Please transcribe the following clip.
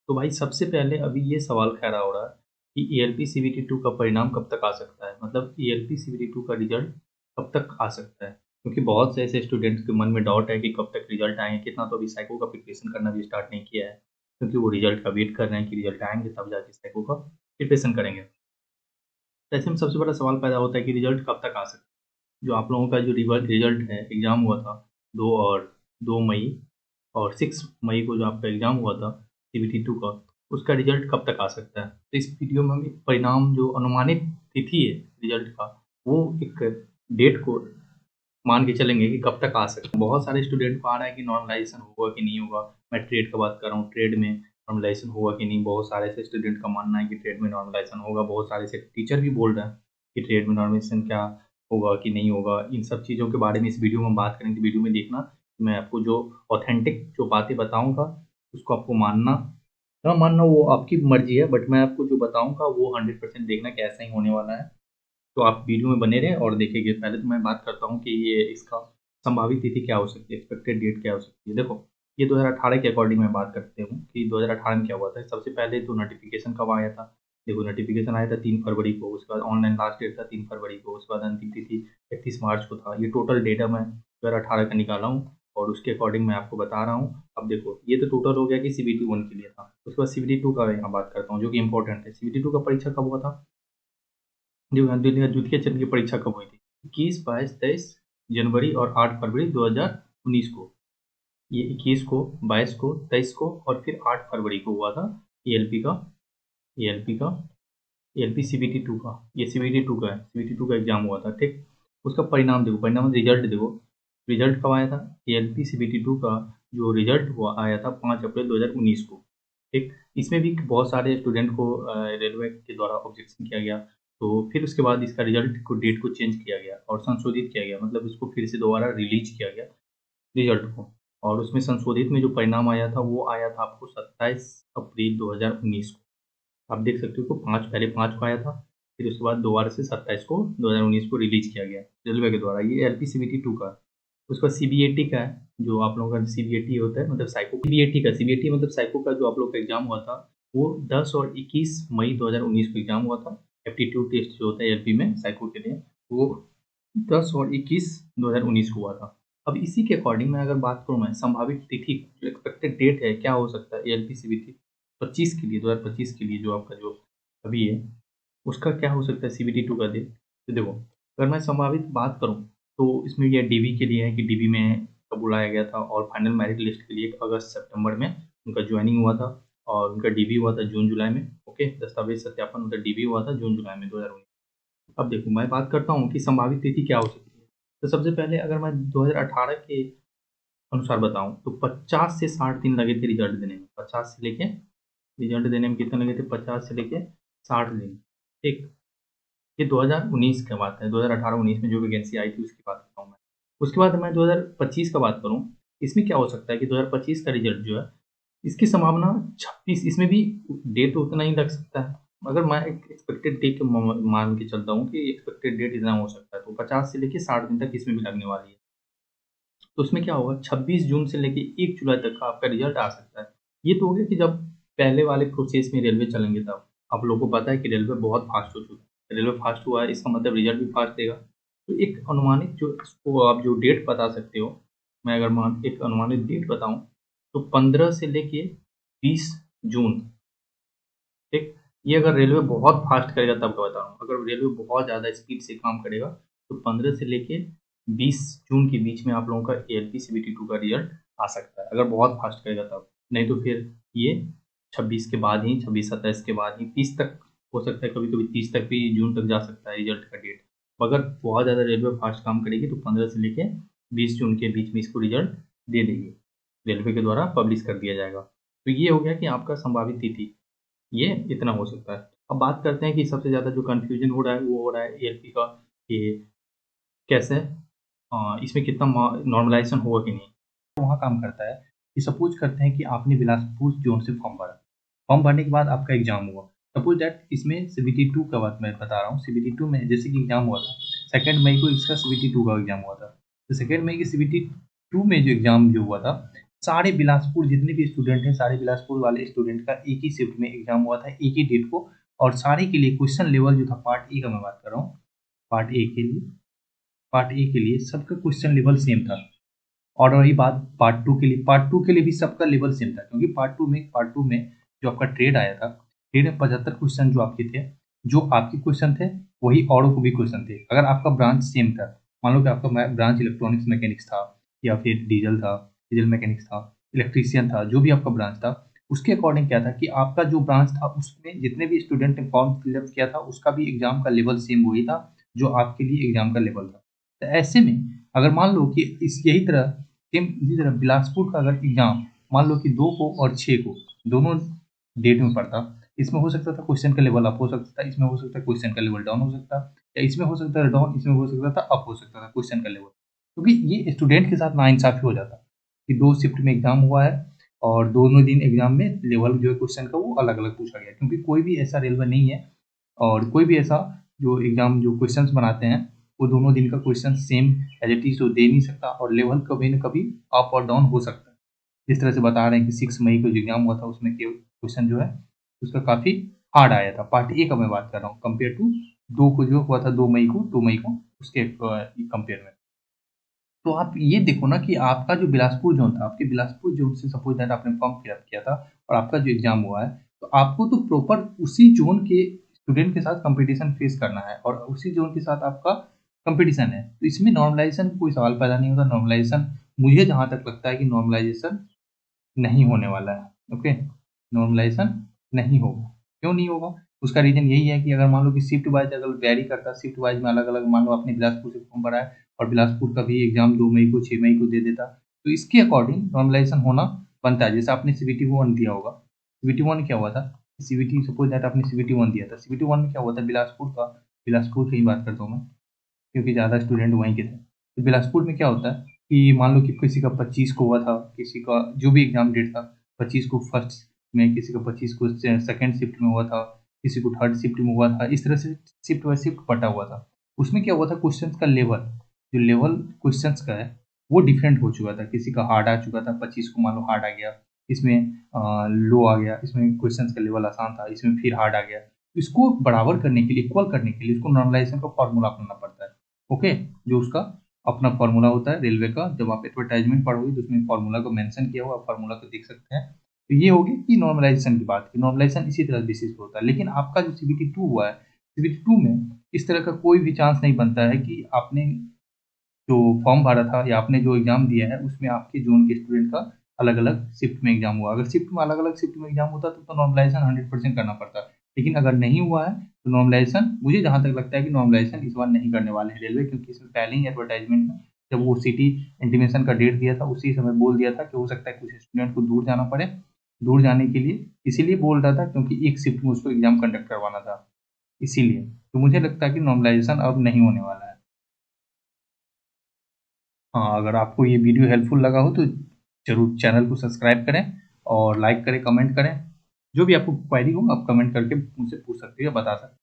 तो भाई सबसे पहले अभी ये सवाल खड़ा हो रहा है कि ईएलपी सीबीटी 2 का परिणाम कब तक आ सकता है, मतलब ईएलपी सीबीटी 2 का रिजल्ट कब तक आ सकता है। क्योंकि बहुत से ऐसे स्टूडेंट्स के मन में डाउट है कि कब तक रिजल्ट आएंगे। कितना तो अभी साइको का प्रिपरेशन करना भी स्टार्ट नहीं किया है, क्योंकि वो रिजल्ट का वेट कर रहे हैं कि रिजल्ट आएंगे तब जाके साइको का प्रिपरेशन करेंगे। तो ऐसे में सबसे बड़ा सवाल पैदा होता है कि रिजल्ट कब तक आ सकता है। जो आप लोगों का जो रिजल्ट है, एग्ज़ाम हुआ था 2 मई और 6 मई को जो आपका एग्ज़ाम हुआ था सीबीटी 2 का, उसका रिजल्ट कब तक आ सकता है। तो इस वीडियो में हम एक परिणाम, जो अनुमानित तिथि है रिजल्ट का, वो एक डेट को मान के चलेंगे कि कब तक आ सकता है। बहुत सारे स्टूडेंट को आ रहा है कि नॉर्मलाइजेशन होगा कि नहीं होगा। मैं ट्रेड का बात कर रहा हूँ, ट्रेड में नॉर्मलाइजेशन होगा कि नहीं। बहुत सारे ऐसे स्टूडेंट का मानना है कि ट्रेड में नॉर्मलाइजेशन होगा। बहुत सारे से टीचर भी बोल रहे हैं कि ट्रेड में नॉर्मलाइजेशन क्या होगा कि नहीं होगा। इन सब चीज़ों के बारे में इस वीडियो में हम बात करेंगे। वीडियो में देखना, मैं आपको जो ऑथेंटिक जो बातें बताऊंगा उसको आपको मानना ना मानना वो आपकी मर्जी है, बट मैं आपको जो बताऊंगा वो 100% देखना कि ऐसा ही होने वाला है। तो आप वीडियो में बने रहें और देखेंगे। पहले तो मैं बात करता हूँ कि ये इसका संभावित तिथि क्या हो सकती है, एक्सपेक्टेड डेट क्या हो सकती है। देखो, ये 2018 के अकॉर्डिंग मैं बात करते हूँ कि 2018 में क्या हुआ था। सबसे पहले तो नोटिफिकेशन कब आया था। देखो, नोटिफिकेशन आया था 3 फरवरी को। उसके बाद ऑनलाइन लास्ट डेट था 3 फरवरी को। उसके बाद अंतिम तिथि 31 मार्च को था। ये टोटल डेटा मैं 2018 का निकाला हूँ और उसके अकॉर्डिंग मैं आपको बता रहा हूँ। अब देखो, ये तो टोटल हो गया कि सीबीटी 1 के लिए था। उसके बाद सीबीटी 2 का यहाँ बात करता हूँ, जो कि इंपॉर्टेंट है। सीबीटी 2 का परीक्षा कब हुआ था। जो द्वितीय द्वितीय चरण की परीक्षा कब हुई थी। 21, 22, 23 जनवरी और 8 फरवरी 2019 को। ये 21 को, 22 को, 23 को और फिर 8 फरवरी को हुआ था ईएलपी का ईएलपी का ईएलपी सीबीटी 2 का। ये सीबीटी 2 का है, सीबीटी 2 का एग्जाम हुआ था, ठीक। उसका परिणाम देखो, परिणाम रिजल्ट देखो। रिजल्ट कब आया था ईएलपी सीबीटी 2 का। जो रिजल्ट हुआ आया था 5 अप्रैल 2019 को, ठीक। इसमें भी बहुत सारे स्टूडेंट को रेलवे के द्वारा ऑब्जेक्शन किया गया। तो फिर उसके बाद इसका रिजल्ट को, डेट को चेंज किया गया और संशोधित किया गया, मतलब इसको फिर से दोबारा रिलीज किया गया रिजल्ट को। और उसमें संशोधित में जो परिणाम आया था वो आया था आपको 27 अप्रैल 2019 को। आप देख सकते हो, 5 को आया था, फिर उसके बाद दोबारा से 27 को 2019 को रिलीज किया गया रेलवे के द्वारा। ये एलपी सीबीटी 2 का। उसका सीबीएटी का है, जो आप लोगों का सीबीएटी होता है, मतलब साइको सीबीएटी मतलब साइको का जो आप लोग का एग्जाम हुआ था, वो 10 और 21 मई 2019 को एग्जाम हुआ था। एप्टीट्यूड टेस्ट जो होता है एलपी में साइको के लिए, वो 10 और 21 2019 को हुआ था। अब इसी के अकॉर्डिंग मैं अगर बात करूँ, मैं संभावित तिथि, जो एक्सपेक्टेड डेट है क्या हो सकता है एलपी सीबीटी 25 के लिए, 2025 के लिए, जो आपका जो अभी है, उसका क्या हो सकता है सीबीटी 2 का डेट। तो देखो, अगर मैं संभावित बात करूँ तो इसमें ये डीबी के लिए है कि डीबी में कब बुलाया गया था, और फाइनल मेरिट लिस्ट के लिए अगस्त सितंबर में उनका ज्वाइनिंग हुआ था, और उनका डीबी हुआ था जून जुलाई में। ओके, दस्तावेज सत्यापन उनका डीबी हुआ था जून जुलाई में 2019। अब देखो, मैं बात करता हूँ कि संभावित तिथि क्या हो सकती है। तो सबसे पहले अगर मैं 2018 के अनुसार बताऊँ तो 50 से 60 दिन लगे थे रिजल्ट देने में। 50 से लेके रिजल्ट देने में कितने लगे थे, 50 से लेके 60 दिन, ठीक। ये 2019 की बात है, 2018-19 में जो वैकेंसी आई थी उसकी बात कर रहा हूँ मैं। उसके बाद मैं 2025 का बात करूँ, इसमें क्या हो सकता है कि 2025 का रिजल्ट जो है, इसकी संभावना 26, इसमें भी डेट तो उतना ही लग सकता है। अगर मैं एक एक्सपेक्टेड डेट मान के चलता हूँ कि एक्सपेक्टेड डेट इतना हो सकता है, तो 50 से लेके 60 दिन तक इसमें भी लगने वाली है। तो उसमें क्या होगा, 26 जून से लेके 1 जुलाई तक का आपका रिजल्ट आ सकता है। ये तो हो गया कि जब पहले वाले प्रोसेस में रेलवे चलेंगे तब। आप लोगों को पता है कि रेलवे बहुत फास्ट हो चुका है। रेलवे फास्ट हुआ है, इसका मतलब रिजल्ट भी फास्ट देगा। तो एक अनुमानित जो इसको आप जो डेट बता सकते हो, मैं अगर मान एक अनुमानित डेट बताऊँ तो 15 से लेके 20 जून, ठीक। ये अगर रेलवे बहुत फास्ट करेगा तब का बता रहा हूँ। अगर रेलवे बहुत ज़्यादा स्पीड से काम करेगा तो 15 से लेके 20 जून के बीच में आप लोगों का एएलपी सीबीटी 2 का रिजल्ट आ सकता है, अगर बहुत फास्ट करेगा तब। नहीं तो फिर ये 26 के बाद ही, 26-27 के बाद ही 30 तक हो सकता है, कभी-कभी 30 तक भी जून तक जा सकता है रिजल्ट का डेट। अगर बहुत ज़्यादा रेलवे फास्ट काम करेगी तो 15 से लेके 20 जून के बीच में इसको रिजल्ट दे देगी, रेलवे के द्वारा पब्लिश कर दिया जाएगा। तो ये हो गया कि आपका संभावित तिथि, ये इतना हो सकता है। अब बात करते हैं कि सबसे ज़्यादा जो कन्फ्यूज़न हो रहा है वो हो रहा है ईएलपी का, कि कैसे इसमें कितना नॉर्मलाइजेशन होगा कि नहीं। वहाँ काम करता है कि सपोज करते हैं कि आपने बिलासपुर जोन से फॉर्म भरा। फॉर्म भरने के बाद आपका एग्जाम हुआ। सपोज दैट इसमें सीबीटी 2 का बात मैं बता रहा हूँ। सीबीटी 2 में जैसे कि एग्जाम हुआ था 2 मई को, इसका सीबीटी 2 का एग्जाम हुआ था। तो 2 मई की सीबीटी 2 में जो एग्जाम जो हुआ था, सारे बिलासपुर जितने भी स्टूडेंट हैं, सारे बिलासपुर वाले स्टूडेंट का एक ही शिफ्ट में एग्जाम हुआ था, एक ही डेट को, और सारे के लिए क्वेश्चन लेवल जो था पार्ट ए का मैं बात कर रहा हूँ, पार्ट ए के लिए सबका क्वेश्चन लेवल सेम था। और वही बात पार्ट टू के लिए भी सबका लेवल सेम था, क्योंकि पार्ट टू में जो आपका ट्रेड आया था, ट्रेड में 75 क्वेश्चन जो आपके थे, जो आपके क्वेश्चन थे वही औरों को भी क्वेश्चन थे। अगर आपका ब्रांच सेम था, मान लो कि आपका ब्रांच इलेक्ट्रॉनिक्स मैकेनिक्स था, या फिर डीजल मैकेनिक्स था, इलेक्ट्रीशियन था, जो भी आपका ब्रांच था, उसके अकॉर्डिंग क्या था कि आपका जो ब्रांच था उसमें जितने भी स्टूडेंट ने फॉर्म फिलअप किया था उसका भी एग्जाम का लेवल सेम वही था जो आपके लिए एग्जाम का लेवल था। तो ऐसे में अगर मान लो कि यही तरह बिलासपुर का अगर एग्जाम मान लो कि 2 को और 6 को दोनों डेट में पड़ता, इसमें हो सकता था क्वेश्चन का लेवल अप हो सकता था, इसमें हो सकता है क्वेश्चन का लेवल डाउन हो सकता, या इसमें हो सकता था डाउन, इसमें हो सकता था अप हो सकता था क्वेश्चन का लेवल, क्योंकि ये स्टूडेंट के साथ नाइंसाफी हो जाता कि 2 शिफ्ट में एग्जाम हुआ है और दोनों दिन एग्जाम में लेवल जो है क्वेश्चन का वो अलग अलग पूछा गया, क्योंकि कोई भी ऐसा रेलवे नहीं है और कोई भी ऐसा जो एग्जाम जो क्वेश्चंस बनाते हैं वो दोनों दिन का question same as it is तो दे नहीं सकता, और लेवल कभी न कभी अप और डाउन हो सकता है। जिस तरह से बता रहे हैं कि 6 मई को जो एग्जाम हुआ था उसमें क्वेश्चन जो है उसका काफ़ी हार्ड आया था, पार्ट ए का मैं बात कर रहा हूँ, कंपेयर टू 2 को जो हुआ था 2 मई को उसके कंपेयर में। तो आप ये देखो ना कि आपका जो बिलासपुर जोन था, आपके बिलासपुर जोन से सपोज दैट आपने फॉर्म फिलअप किया था और आपका जो एग्जाम हुआ है, तो आपको तो प्रॉपर उसी जोन के स्टूडेंट के साथ कंपटीशन फेस करना है और उसी जोन के साथ आपका कंपटीशन है, तो इसमें नॉर्मलाइजेशन कोई सवाल पैदा नहीं होता। नॉर्मलाइजेशन मुझे जहाँ तक लगता है कि नॉर्मलाइजेशन नहीं होने वाला है। ओके, नॉर्मलाइजेशन नहीं होगा। क्यों नहीं होगा? उसका रीजन यही है कि अगर मान लो कि शिफ्ट वाइज अगर वेरी करता, शिफ्ट वाइज में अलग अलग, मान लो आपने बिलासपुर से फॉर्म भरा है और बिलासपुर का भी एग्जाम 2 मई को 6 मई को दे देता, तो इसके अकॉर्डिंग नॉर्मलाइजेशन होना बनता है। जैसे आपने सीबीटी 1 दिया होगा, सीबीटी 1 क्या हुआ था, सीबीटी सपोज दैट आपने सीबीटी 1 दिया था, सीबीटी 1 में क्या हुआ था, बिलासपुर की ही बात करता हूँ मैं क्योंकि ज़्यादा स्टूडेंट वहीं के थे। तो बिलासपुर में क्या होता है कि मान लो कि किसी का 25 को हुआ था, किसी का जो भी एग्जाम डेट था 25 को फर्स्ट में, किसी का 25 को सेकंड शिफ्ट में हुआ था, किसी को थर्ड शिफ्ट में हुआ था, इस तरह से शिफ्ट बाय शिफ्ट बटा हुआ था। उसमें क्या हुआ था, क्वेश्चन का लेवल, जो लेवल क्वेश्चन का है वो डिफरेंट हो चुका था। किसी का हार्ड आ चुका था, 25 को मान लो हार्ड आ गया, इसमें लो आ गया, इसमें क्वेश्चन का लेवल आसान था, इसमें फिर हार्ड आ गया। इसको बराबर करने के लिए, इक्वल करने के लिए इसको नॉर्मलाइजेशन का फॉर्मूला अपनाना पड़ता है। ओके, जो उसका अपना फॉर्मूला होता है रेलवे का, जब आप एडवर्टाइजमेंट पढ़ोगे तो उसमें फॉर्मूला को मेंशन किया हुआ, फॉर्मूला को देख सकते हैं। तो ये होगी कि नॉर्मलाइजेशन की बात की, नॉर्मलाइजेशन इसी तरह बेसिस पे होता है। लेकिन आपका जो सीबीटी 2 हुआ है, सीबीटी 2 में इस तरह का कोई भी चांस नहीं बनता है कि आपने जो फॉर्म भरा था या आपने जो एग्जाम दिया है उसमें आपके जोन के स्टूडेंट का अलग अलग शिफ्ट में एग्जाम हुआ। अगर शिफ्ट में अलग अलग शिफ्ट में एग्जाम होता तो नॉर्मलाइजेशन 100% करना पड़ता, लेकिन अगर नहीं हुआ है तो नॉर्मलाइजेशन, मुझे जहाँ तक लगता है कि नॉर्मलाइजेशन इस बार नहीं करने वाले हैं रेलवे, क्योंकि इसमें पहले ही एडवर्टाइजमेंट में जब वो सिटी इंटीमेशन का डेट दिया था उसी समय बोल दिया था कि हो सकता है कुछ स्टूडेंट को दूर जाना पड़े, दूर जाने के लिए इसीलिए बोल रहा था क्योंकि एक शिफ्ट में उसको एग्जाम कंडक्ट करवाना था, इसीलिए। तो मुझे लगता है कि नॉर्मलाइजेशन अब नहीं होने वाला है। हाँ, अगर आपको ये वीडियो हेल्पफुल लगा हो तो ज़रूर चैनल को सब्सक्राइब करें और लाइक करें, कमेंट करें। जो भी आपको क्वेरी हो आप कमेंट करके मुझसे पूछ सकते हो या बता सकते हो।